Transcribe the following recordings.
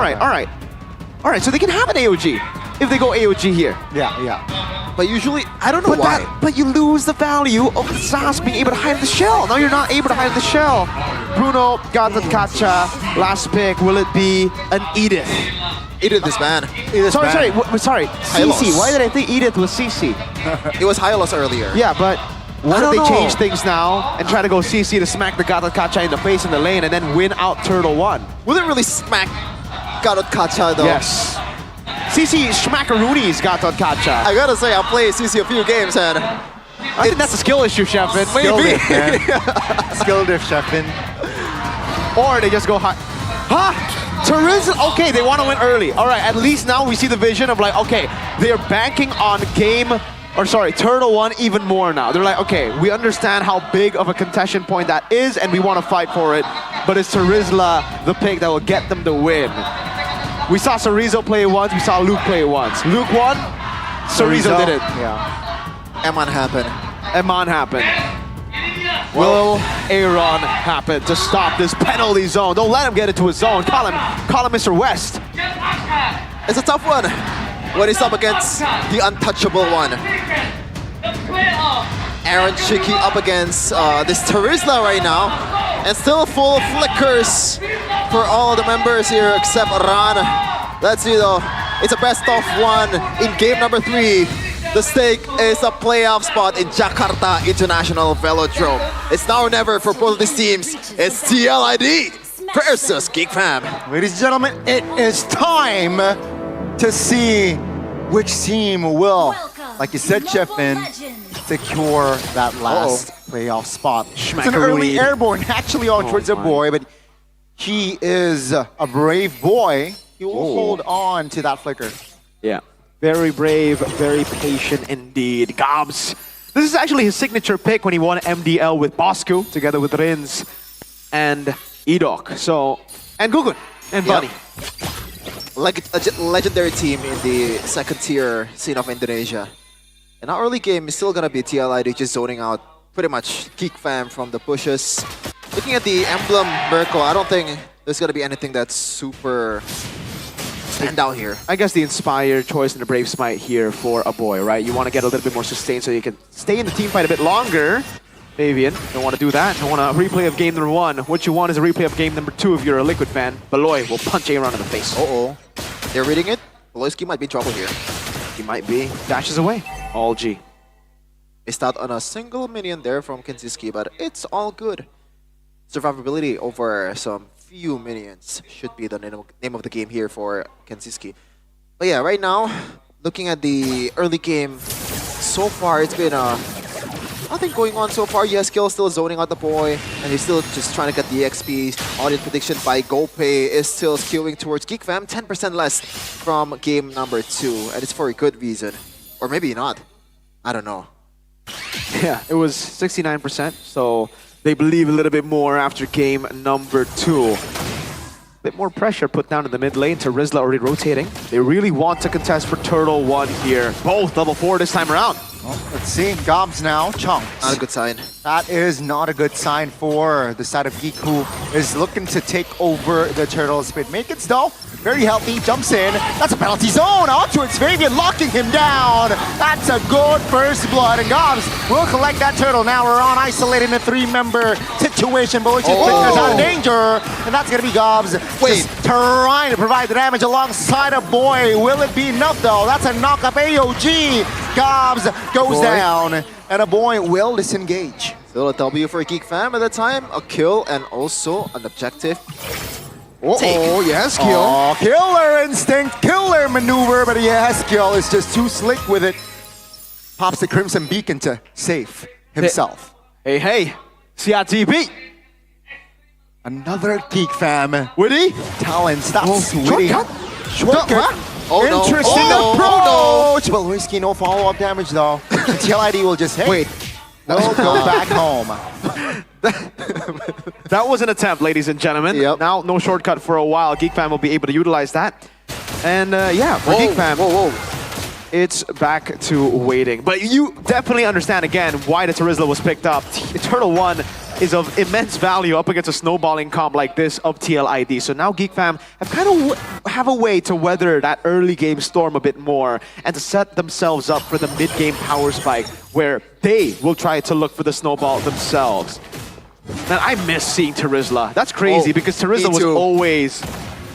All right, so they can have an AOG if they go AOG here. Yeah. But usually, I don't know why. But you lose the value of Zas being able to hide in the shell. Now you're not able to hide in the shell. Bruno got the Kacha. Last pick, will it be an Edith? Edith is banned. Sorry. CC. Why did I think Edith was CC? It was Hylos earlier. Yeah, but what if they change things now and try to go CC to smack the Gatot Kacha in the face in the lane and then win out Turtle 1? Wouldn't really smack Gatot Kacha though. Yes. CC Schmackarooni's Gatot Kacha. I gotta say, I played CC a few games and I think that's a skill issue, Sheffin. maybe. Skill diff, Sheffin. Or they just go high. Huh? Terizla, okay, they want to win early. All right, at least now we see the vision of like, okay, they're banking on Turtle 1 even more now. They're like, okay, we understand how big of a contention point that is and we want to fight for it, but it's Terizla the pick that will get them the win. We saw Cerezo play it once, we saw Luke play it once. Luke won, Cerezo did it. Yeah. Eman happened. Eman happened. Will Aaron happen to stop this penalty zone? Don't let him get into his zone. Call him Mr. West. It's a tough one when he's up against the untouchable one. Aaron Chicky up against this Terizla right now, and still full of flickers for all the members here except Ran. Let's see though, it's a best of 1 in game number 3. The stake is a playoff spot in Jakarta International Velodrome. It's now or never for both of these teams. It's TLID versus Geek Fam. Ladies and gentlemen, it is time to see which team will, like you said, Sheffin, secure that last playoff spot. It's an early airborne actually on towards the boy, but he is a brave boy. He will hold on to that flicker. Yeah. Very brave, very patient indeed. Gobs. This is actually his signature pick when he won MDL with Bosku, together with Rins and Edok. So, and Gugun and Bunny. Like a legendary team in the second tier scene of Indonesia. And our early game is still gonna be TLID just zoning out pretty much Geek Fam from the pushes. Looking at the emblem Merkle, I don't think there's gonna be anything that's super stand out here. I guess the inspired choice and the brave smite here for a boy, right? You want to get a little bit more sustained so you can stay in the team fight a bit longer. Fabian, don't want to do that. Don't want a replay of game number 1. What you want is a replay of game number 2 if you're a Liquid fan. Beloy will punch Aaron in the face. They're reading it. Beloyski might be in trouble here. He might be. Dashes away. All G. Missed out on a single minion there from Kenziski, but it's all good. Survivability over some few minions should be the name of the game here for Kenziski. But yeah, right now, looking at the early game, so far it's been nothing going on so far. Yes, Kill still zoning out the boy, and he's still just trying to get the XP. Audience prediction by GoPay is still skewing towards Geek Fam, 10% less from game number 2, and it's for a good reason. Or maybe not. I don't know. Yeah, it was 69%, so they believe a little bit more after game number 2. Bit more pressure put down in the mid lane. Terizla already rotating. They really want to contest for Turtle 1 here. Both level 4 this time around. Well, let's see. Gobs now. Chunks. Not a good sign. That is not a good sign for the side of Geek, who is looking to take over the Turtles. But Makens, though, very healthy. Jumps in. That's a penalty zone. Onto it. Fabian locking him down. That's a good first blood. And Gobs will collect that turtle. Now we're on isolated in a 3-member situation. Boys, Flicker's out of danger. And that's going to be Gobs. Wait. Just trying to provide the damage alongside a boy. Will it be enough, though? That's a knock-up AOG. Gobs goes down, and a boy will disengage. Still a W for Geek Fam at the time. A kill and also an objective. Yes, Kill. Oh, killer instinct, killer maneuver, but yes, Kill is just too slick with it. Pops the Crimson Beacon to save himself. Hey, CRTB. Another Geek Fam. Witty. Talents, that's Witty. Shortcut. Oh, no. Interesting Oh, approach. But Whiskey, no follow-up damage though. TLID will just Wait. We'll go back home. That was an attempt, ladies and gentlemen. Yep. Now, no shortcut for a while. Geek Fam will be able to utilize that. And yeah, for Geek Fam, it's back to waiting. But you definitely understand, again, why the Terizla was picked up. Turtle 1 is of immense value up against a snowballing comp like this of TLID. So now Geek Fam have kind of have a way to weather that early game storm a bit more and to set themselves up for the mid-game power spike where they will try to look for the snowball themselves. Man, I miss seeing Terizla. That's crazy because Terizla was always,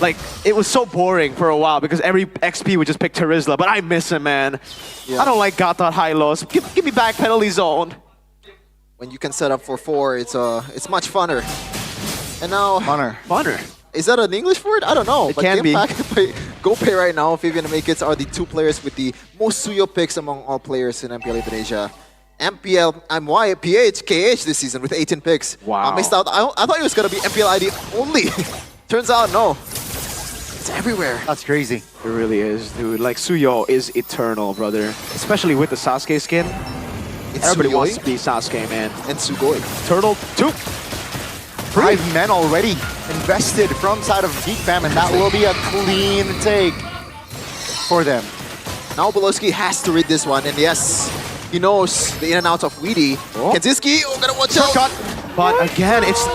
like, it was so boring for a while because every XP would just pick Terizla, but I miss him, man. Yeah. I don't like Gatot high-lows. Give me back penalty zone. When you can set up for 4, it's much funner. And now... Funner. Is that an English word? I don't know. It can be. GoPay right now, Fabian and Makids are the 2 players with the most Suyo picks among all players in MPL Indonesia. MPL, PH, KH this season with 18 picks. Wow. I missed out. I thought it was going to be MPL ID only. Turns out, no. It's everywhere. That's crazy. It really is, dude. Like, Suyo is eternal, brother. Especially with the Sasuke skin. Everybody wants to be Sasuke, man. And Sugoi. Turtle 2. 5 men already invested from side of Geek Fam, and that will be a clean take for them. Now Beloski has to read this one, and yes, he knows the in and outs of Weedy. Kenziski, gotta watch out. But again, it's...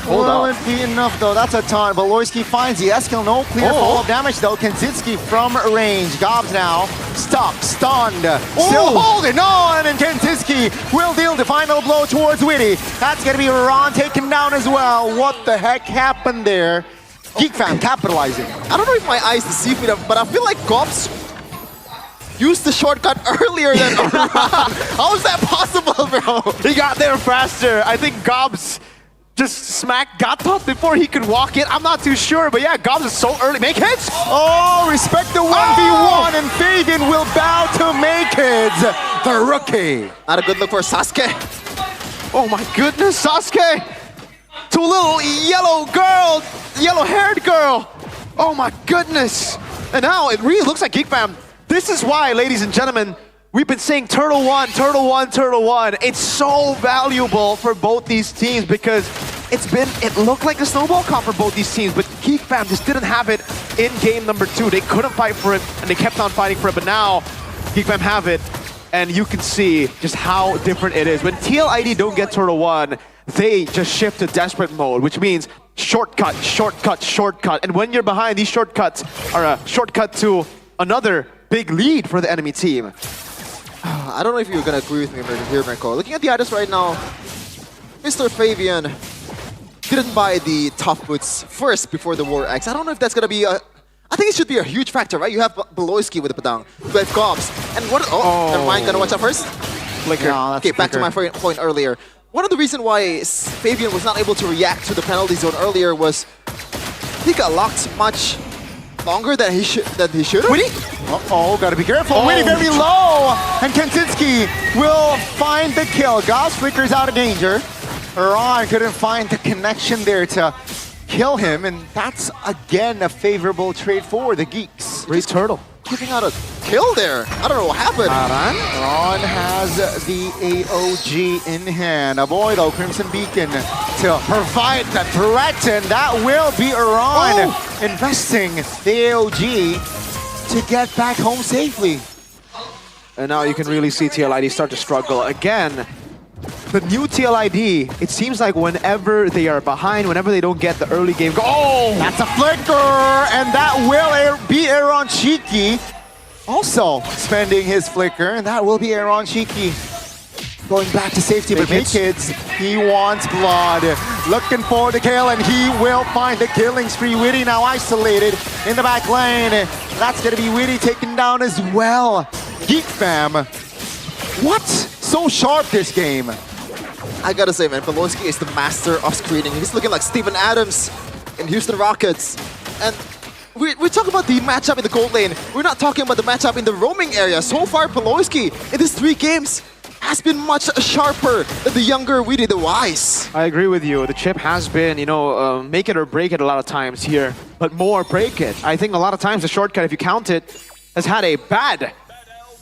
Hold on. Will it be enough though? That's a ton. Beloski finds the S-kill. No clear fall of damage though. Kenziski from range. Gobs now stuck, stunned, still holding on, and Kenziski will deal the final blow towards Witty. That's gonna be Ron taken down as well. What the heck happened there? Geek Fam capitalizing. I don't know if my eyes deceive me, but I feel like Gobs used the shortcut earlier than Ron. How is that possible, bro? He got there faster. I think Gobs just smacked Gatot before he could walk in. I'm not too sure, but yeah, Gobs is so early. Make hits! Oh, respect the 1v1, and Fabian will bow to Makids, the rookie. Not a good look for Sasuke. Oh my goodness, Sasuke! To a little yellow girl, yellow-haired girl. Oh my goodness. And now it really looks like Geek Fam. This is why, ladies and gentlemen, we've been saying Turtle 1, Turtle 1, Turtle 1. It's so valuable for both these teams because it looked like a snowball comp for both these teams, but Geek Fam just didn't have it in game number 2. They couldn't fight for it, and they kept on fighting for it, but now Geek Fam have it, and you can see just how different it is. When TLID don't get Turtle 1, they just shift to desperate mode, which means shortcut, shortcut, shortcut. And when you're behind, these shortcuts are a shortcut to another big lead for the enemy team. I don't know if you're going to agree with me here, Mirko. Looking at the items right now, Mr. Fabian didn't buy the top boots first before the War X. I don't know if that's going to be a... I think it should be a huge factor, right? You have Beloski with the Padang, you have Gobs, and what... Oh, never mind, gonna watch out first? Flicker. No, okay, back to my point earlier. One of the reasons why Fabian was not able to react to the penalty zone earlier was he got locked much longer than he should have. Witty? Uh-oh, gotta be careful. Witty very low, and Kenzinski will find the kill. Gauss flickers out of danger. Ron couldn't find the connection there to kill him, and that's again a favorable trade for the Geeks. Great Turtle. Giving out a kill there. I don't know what happened. Ron has the AOG in hand. A boy though, Crimson Beacon to provide the threat, and that will be Ron investing the AOG to get back home safely. And now you can really see TLID start to struggle again. The new TLID, it seems like whenever they are behind, whenever they don't get the early game goal. Oh! That's a flicker, and that will be Aaron Shiki. Also spending his flicker, and that will be Aaron Shiki. Going back to safety, but Makids, he wants blood. Looking for the kill, and he will find the killing spree. Witty now isolated in the back lane. That's gonna be Witty taken down as well. Geek Fam. What? So sharp this game. I gotta say, man, Beloski is the master of screening. He's looking like Steven Adams in Houston Rockets. And we're talking about the matchup in the gold lane. We're not talking about the matchup in the roaming area. So far, Beloski, in these 3 games, has been much sharper than the younger Weedy the Wise. I agree with you. The chip has been, you know, make it or break it a lot of times here, but more break it. I think a lot of times the shortcut, if you count it, has had a bad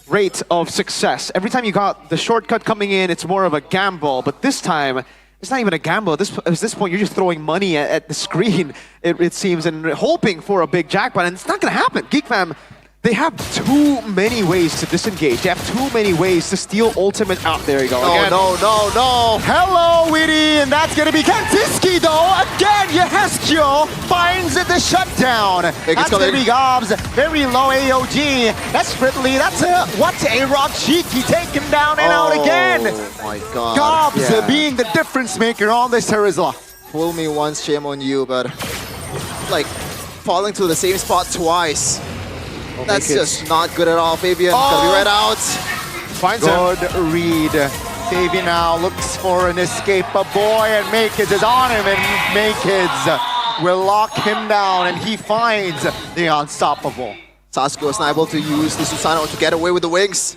rate of success. Every time you got the shortcut coming in, it's more of a gamble, but this time, it's not even a gamble. At this point, you're just throwing money at the screen, it seems, and hoping for a big jackpot, and it's not going to happen. Geek Fam, they they have too many ways to disengage. They have too many ways to steal ultimate out. There you go. Oh, Again. no. Hello, Witty, and that's gonna be Kantiski though. Again, Yeheskio finds the shutdown. That's gonna be Gobs. Very low AOG. That's Ridley. That's a rock cheeky. Take him down and out again. Oh my god. Gobs being the difference maker on this Terizla. Fool me once, shame on you, but like falling to the same spot twice. That's just not good at all. Fabian gonna be read out. Finds Good him. read. Fabian now looks for an escape, but boy, and Maykids is on him, and Maykids will lock him down, and he finds the unstoppable. Sasuke was not able to use the Susanoo to get away with the wings.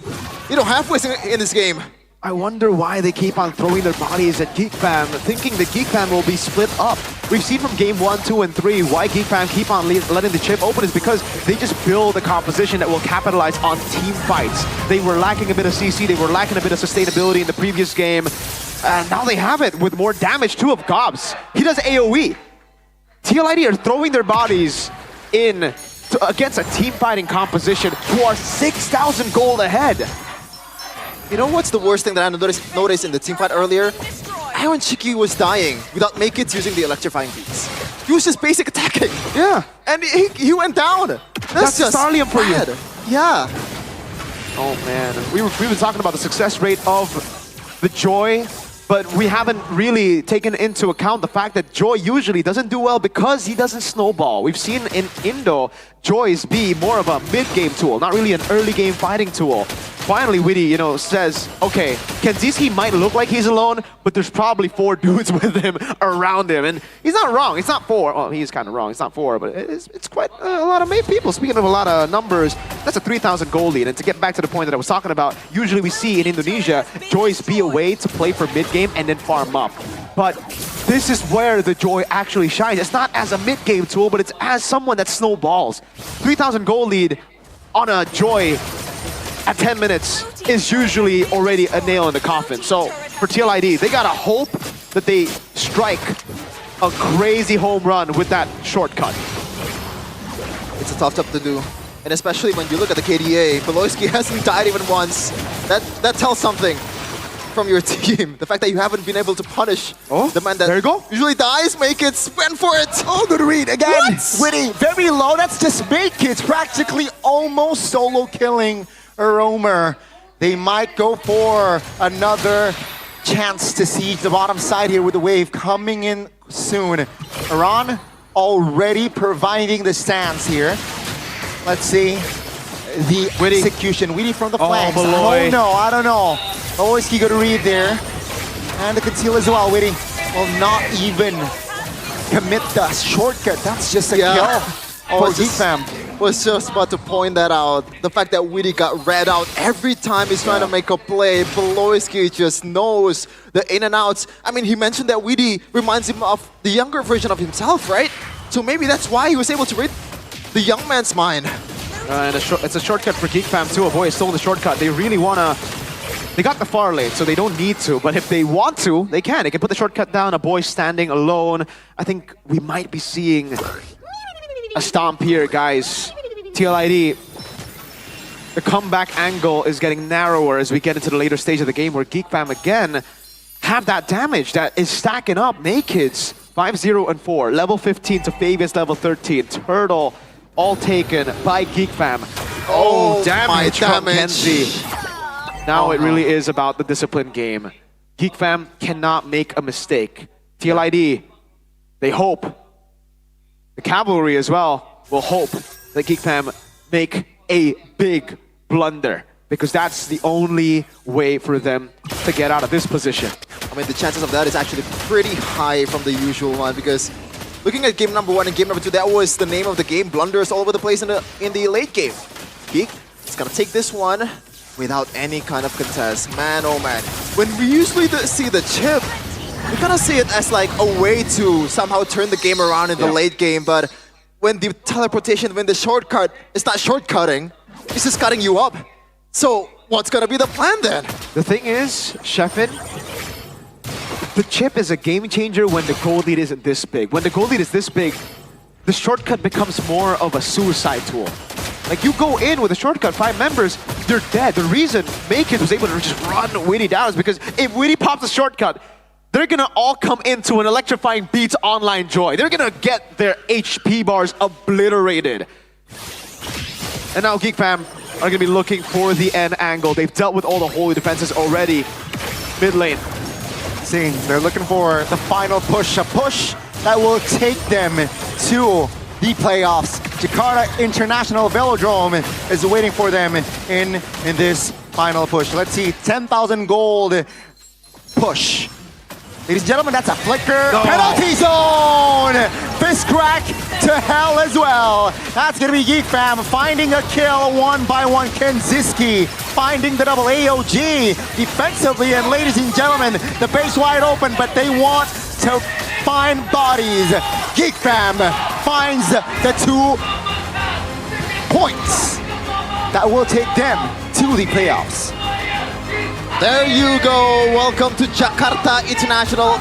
You don't have wings in this game. I wonder why they keep on throwing their bodies at Geek Fam, thinking the Geek Fam will be split up. We've seen from game 1, 2, and 3 why Geek Fam keep on letting the chip open is because they just build a composition that will capitalize on team fights. They were lacking a bit of CC, they were lacking a bit of sustainability in the previous game, and now they have it with more damage too of Gobs. He does AoE. TLID are throwing their bodies in against a team fighting composition who are 6,000 gold ahead. You know what's the worst thing that I noticed in the teamfight earlier? Iron Chiki was dying without Make-It using the electrifying beats. He was just basic attacking. Yeah. And he went down. That's just Starlium for bad. you. Yeah. Oh man, we were talking about the success rate of the Joy, but we haven't really taken into account the fact that Joy usually doesn't do well because he doesn't snowball. We've seen in Indo, Joy's be more of a mid-game tool, not really an early-game fighting tool. Finally, Witty, says, okay, Kenziski might look like he's alone, but there's probably 4 dudes with him around him. And he's not wrong. It's not 4. Well, he's kind of wrong. It's not 4, but it's quite a lot of people. Speaking of a lot of numbers, that's a 3,000 goal lead. And to get back to the point that I was talking about, usually we see in Indonesia, Joys be a way to play for mid-game and then farm up. But this is where the Joy actually shines. It's not as a mid-game tool, but it's as someone that snowballs. 3,000 goal lead on a Joy at 10 minutes is usually already a nail in the coffin. So for TLID, they gotta hope that they strike a crazy home run with that shortcut. It's a tough job to do. And especially when you look at the KDA, Beloyski hasn't died even once. That tells something from your team. The fact that you haven't been able to punish the man that there you go. usually dies. Make-It went for it. Oh, good read again. What? Witty, very low. That's just Maykids practically almost solo killing a roamer. They might go for another chance to siege the bottom side here with the wave coming in soon. Iran already providing the stance here. Let's see the execution. Witty from the flanks. Beloy. Oh no, I don't know. Beloyski good read there. And the conceal as well. Witty will not even commit the shortcut. That's just a kill for Geek Fam. Was just about to point that out. The fact that Witty got read out every time he's trying to make a play. Beloyski just knows the in and outs. I mean, he mentioned that Witty reminds him of the younger version of himself, right? So maybe that's why he was able to read the young man's mind. And it's a shortcut for Geek Fam too. A boy is still in the shortcut. They really wanna. They got the far lane, so they don't need to. But if they want to, they can. They can put the shortcut down. A boy standing alone. I think we might be seeing a stomp here, guys. TLID, the comeback angle is getting narrower as we get into the later stage of the game where Geek Fam again have that damage that is stacking up. Maykids, 5-0 and 4. Level 15 to Fabius, level 13. Turtle, all taken by Geek Fam. Oh, damage from Kenzie. Now it really is about the discipline game. Geek Fam cannot make a mistake. TLID, they hope. The cavalry as well will hope that Geek Fam make a big blunder because that's the only way for them to get out of this position. I mean, the chances of that is actually pretty high from the usual one because looking at game number 1 and game number 2, that was the name of the game, blunders all over the place in the late game. Geek is gonna take this one without any kind of contest. Man, oh man. When we usually see the chip, we kind of see it as like a way to somehow turn the game around in the late game, but when the teleportation, when the shortcut, it's not shortcutting, it's just cutting you up. So what's gonna be the plan then? The thing is, Sheffin, the chip is a game changer when the gold lead isn't this big. When the gold lead is this big, the shortcut becomes more of a suicide tool. Like, you go in with a shortcut, 5 members, you're dead. The reason Maked was able to just run Witty down is because if Witty pops a shortcut, they're gonna all come into an electrifying Beats online joy. They're gonna get their HP bars obliterated. And now Geek Fam are gonna be looking for the end angle. They've dealt with all the holy defenses already. Mid lane. See, they're looking for the final push, a push that will take them to the playoffs. Jakarta International Velodrome is waiting for them in this final push. Let's see, 10,000 gold push. Ladies and gentlemen, that's a flicker. No. Penalty zone! Fist crack to hell as well. That's gonna be Geek Fam finding a kill one by one. Kenziski finding the double AOG defensively. And ladies and gentlemen, the base wide open, but they want to find bodies. Geek Fam finds the 2 points that will take them to the playoffs. There you go. Welcome to Jakarta International